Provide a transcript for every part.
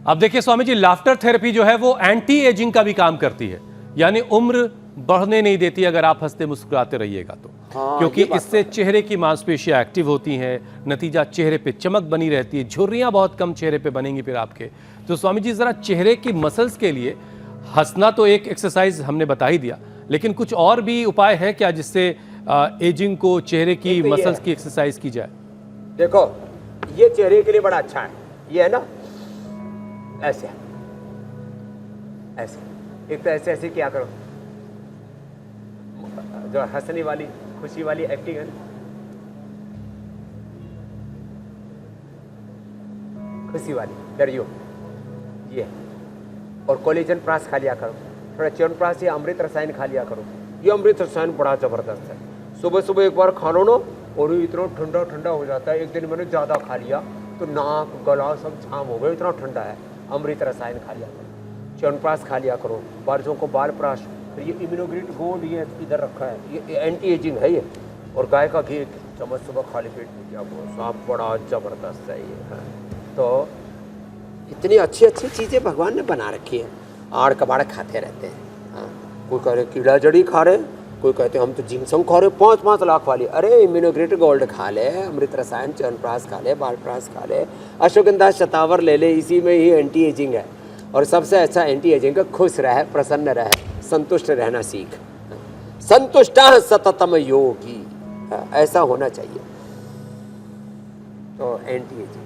अब देखिए Swami ji, laughter therapy जो है वो एंटी एजिंग का भी काम करती है, यानी उम्र बढ़ने नहीं देती अगर आप हंसते मुस्कुराते रहिएगा तो। क्योंकि इससे चेहरे की मांसपेशियां एक्टिव होती हैं, नतीजा चेहरे पे चमक बनी रहती है, झुर्रियां बहुत कम चेहरे पे बनेंगी फिर आपके। तो स्वामी जी जरा चेहरे की मसल्स के लिए हंसना तो एक एक्सरसाइज हमने बता ही दिया, लेकिन कुछ और भी उपाय है क्या जिससे एजिंग को, चेहरे की मसल्स की एक्सरसाइज की जाए? देखो, ये चेहरे के लिए बड़ा अच्छा है, ये है ना, ऐसे ऐसे एक तो ऐसे ऐसे क्या करो, जो हंसने वाली खुशी वाली एक्टिंग है ना, खुशी वाली डरियो ये, और कोलेजन प्रास खा लिया करो, थोड़ा च्यवनप्राश या अमृत रसायन खा लिया करो। ये अमृत रसायन बड़ा जबरदस्त है, सुबह सुबह एक बार खा लो ना और इतना ठंडा ठंडा हो जाता है। एक दिन मैंने ज़्यादा खा लिया तो नाक गला सब जाम हो गया, इतना ठंडा है। अमृत रसायन खा लिया करो, च्यवनप्राश खा लिया करो, बारसों को बाल प्राश, फिर ये इम्यूनोग्रिट गोल्ड ये इधर रखा है, ये एंटी एजिंग है ये, और गाय का घी चम्मच सुबह खाली पेट में क्या बोलो, सब बड़ा ज़बरदस्त है ये है। तो इतनी अच्छी अच्छी चीज़ें भगवान ने बना रखी है, आड़ कबाड़ खाते रहते हैं। हाँ, कोई कह रहे कीड़ा जड़ी खा रहे, कोई कहते हम तो जिनसम खा रहे 5-5 लाख वाली। अरे इम्यूनोग्रिट गोल्ड खा ले, अमृत रसायन च्यवनप्राश खा ले, बाल प्राश खा ले, अश्वगंधा शतावर ले ले, इसी में ही एंटी एजिंग है। और सबसे अच्छा एंटी एजिंग का खुश रहे, प्रसन्न रहे, संतुष्ट रहना सीख। संतुष्टः सततम योगी, ऐसा होना चाहिए। तो एंटी एजिंग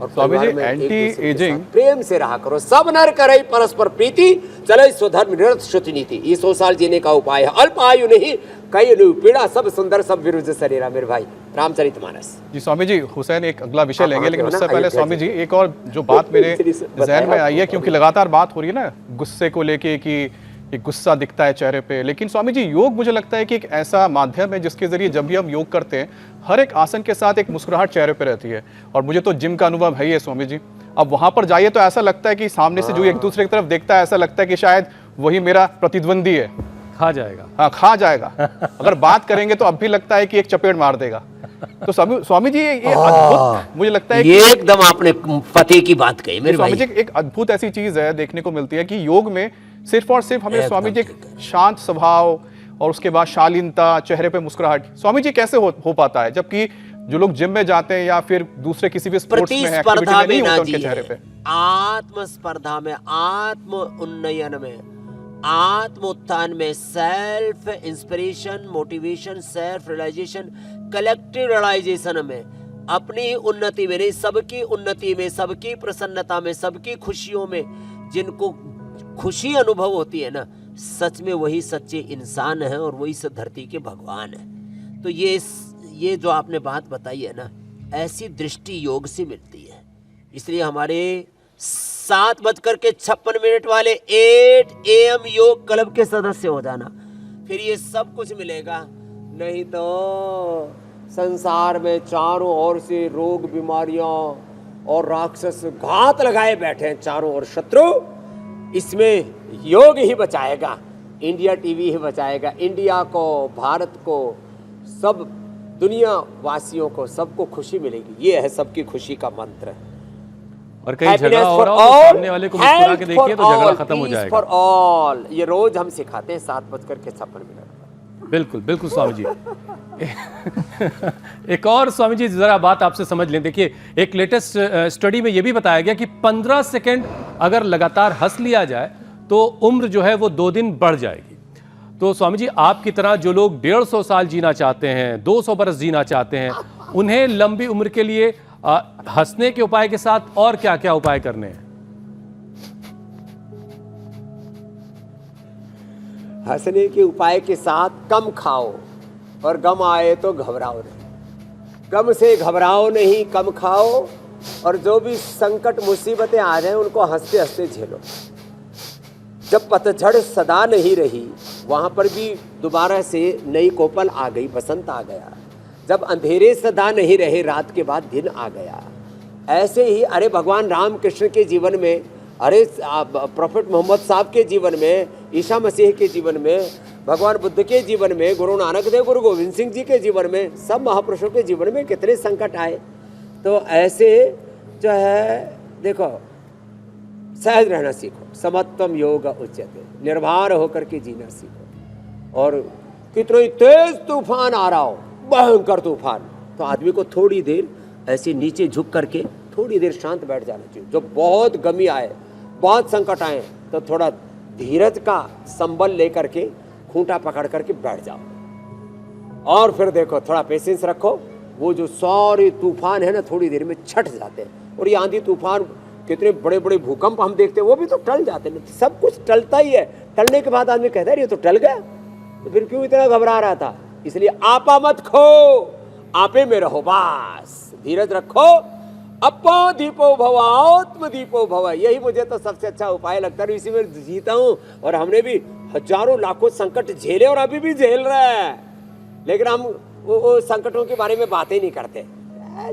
और स्वामी जी, एंटी एजिंग प्रेम से रहा करो, सब नर करे परस्पर प्रीति, चले स्वधर्म निरत श्रुति नीति। ये 100 साल जीने का उपाय है, अल्प आयु नहीं कई पीड़ा, सब सुंदर सब विरुद्ध शरीरा। मेरे भाई रामचरितमानस जी। स्वामी जी, हुसैन एक अगला विषय लेंगे, लेकिन उससे पहले स्वामी जी एक और जो बात मेरे जहन में आई है, क्योंकि लगातार बात हो रही है ना गुस्से को लेके कि एक गुस्सा दिखता है चेहरे पे, लेकिन स्वामी जी योग मुझे लगता है कि एक ऐसा माध्यम है जिसके जरिए जब भी हम योग करते हैं हर एक आसन के साथ एक मुस्कुराहट चेहरे पे रहती है। और मुझे तो जिम का अनुभव है ही है स्वामी जी। अब वहां पर जाइए तो ऐसा लगता है कि सामने से जो एक दूसरे की तरफ देखता है, ऐसा लगता है कि शायद वही मेरा प्रतिद्वंदी है, खा जाएगा। हाँ, खा जाएगा। अगर बात करेंगे तो अब भी लगता है कि एक चपेट मार देगा। तो स्वामी जी ये अद्भुत मुझे लगता है ये एकदम आपने पति की बात कही मेरे स्वामी जी। एक अद्भुत ऐसी चीज है देखने को मिलती है कि योग में सिर्फ और सिर्फ हमें स्वामी जी एक शांत स्वभाव और उसके बाद शालीनता, चेहरे पे मुस्कुराहट, स्वामी जी कैसे हो पाता है, जबकि जो लोग जिम में जाते हैं या फिर दूसरे किसी भी स्पोर्ट्स में एक्टिविटी में नहीं होता उनके चेहरे पे। आत्म स्पर्धा में, आत्म उन्नयन में, आत्म उत्थान में, self inspiration, motivation, self realisation, collective realisation में, अपनी उन्नति में नहीं सबकी उन्नति में, सबकी प्रसन्नता में, सबकी खुशियों में, जिनको खुशी अनुभव होती है ना, सच में वही सच्चे इंसान है और वही सब धरती के भगवान है। तो ये जो आपने बात बताई है ना, ऐसी दृष्टि योग से मिलती है। इसलिए हमारे 7:56 वाले 8 AM योग क्लब के सदस्य हो जाना, फिर ये सब कुछ मिलेगा। नहीं तो संसार में चारों ओर से रोग, बीमारियां और राक्षस घात लगाए बैठे हैं, चारों ओर शत्रु। इसमें योग ही बचाएगा, इंडिया टीवी ही बचाएगा, इंडिया को, भारत को, सब दुनिया वासियों को, सबको खुशी मिलेगी। ये है सबकी खुशी का मंत्र। और कहीं झगड़ा हो रहा हो तो सामने वाले को मुस्कुरा के देखिए तो झगड़ा खत्म हो जाएगा। फॉर ऑल, ये रोज हम सिखाते हैं 7:56। बिल्कुल बिल्कुल स्वामी जी। एक और स्वामी जी जरा बात आपसे समझ लें। देखिए, एक लेटेस्ट स्टडी में यह भी बताया गया कि 15 सेकंड अगर लगातार हंस लिया जाए तो उम्र जो है वो 2 दिन बढ़ जाएगी। तो स्वामी जी, आपकी तरह जो लोग 150 साल जीना चाहते हैं, 200 बरस जीना चाहते हैं, उन्हें लंबी उम्र के लिए हंसने के उपाय के साथ और क्या क्या उपाय करने हैं? हंसने के उपाय के साथ कम खाओ और गम आए तो घबराओ नहीं। गम से घबराओ नहीं, कम खाओ, और जो भी संकट मुसीबतें आ जाए उनको हंसते हंसते झेलो। जब पतझड़ सदा नहीं रही, वहां पर भी दोबारा से नई कोपल आ गई, बसंत आ गया। जब अंधेरे सदा नहीं रहे, रात के बाद दिन आ गया। ऐसे ही अरे भगवान राम कृष्ण के जीवन में, अरे प्रोफेट मोहम्मद साहब के जीवन में, ईसा मसीह के जीवन में, भगवान बुद्ध के जीवन में, गुरु नानक देव, गुरु गोविंद सिंह जी के जीवन में, सब महापुरुषों के जीवन में कितने संकट आए। तो ऐसे जो है देखो, सहज रहना सीखो। समत्वम योग उच्यते, निर्भर होकर के जीना सीखो। और कितने तेज तूफान आ रहा हो, भयंकर तूफान, तो आदमी को थोड़ी देर ऐसे नीचे झुक करके थोड़ी देर शांत बैठ जाना चाहिए। जब बहुत गमी आए, बहुत संकट आए, तो थोड़ा धीरज का संबल लेकर के खूंटा पकड़ करके बैठ जाओ। और फिर देखो, थोड़ा पेशेंस रखो, वो जो सारे तूफान है ना थोड़ी देर में छट जाते हैं। और ये आंधी तूफान, कितने बड़े बड़े भूकंप हम देखते हैं, वो भी तो टल जाते हैं। सब कुछ टलता ही है। टलने के बाद आदमी कहता है ये तो टल गया, तो फिर क्यों इतना घबरा रहा था? इसलिए आपा मत खो, आपे में रहो, बस धीरज रखो। अपो दीपो भव, आत्म दीपो भव, यही मुझे तो सबसे अच्छा उपाय लगता है। इसी में जीता हूँ। और हमने भी हजारों लाखों संकट झेले और अभी भी झेल रहे हैं, लेकिन हम वो संकटों के बारे में बातें नहीं करते।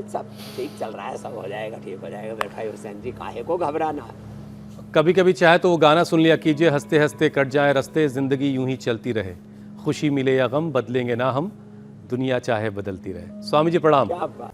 सब ठीक चल रहा है, सब हो जाएगा, ठीक हो जाएगा मेरे भाई हुसैन जी, काहे को घबराना। कभी कभी चाहे तो वो गाना सुन लिया कीजिए, हंसते हंसते कट जाए रास्ते, जिंदगी यूं ही चलती रहे, खुशी मिले या गम बदलेंगे ना हम, दुनिया चाहे बदलती रहे। स्वामी जी प्रणाम। क्या बात।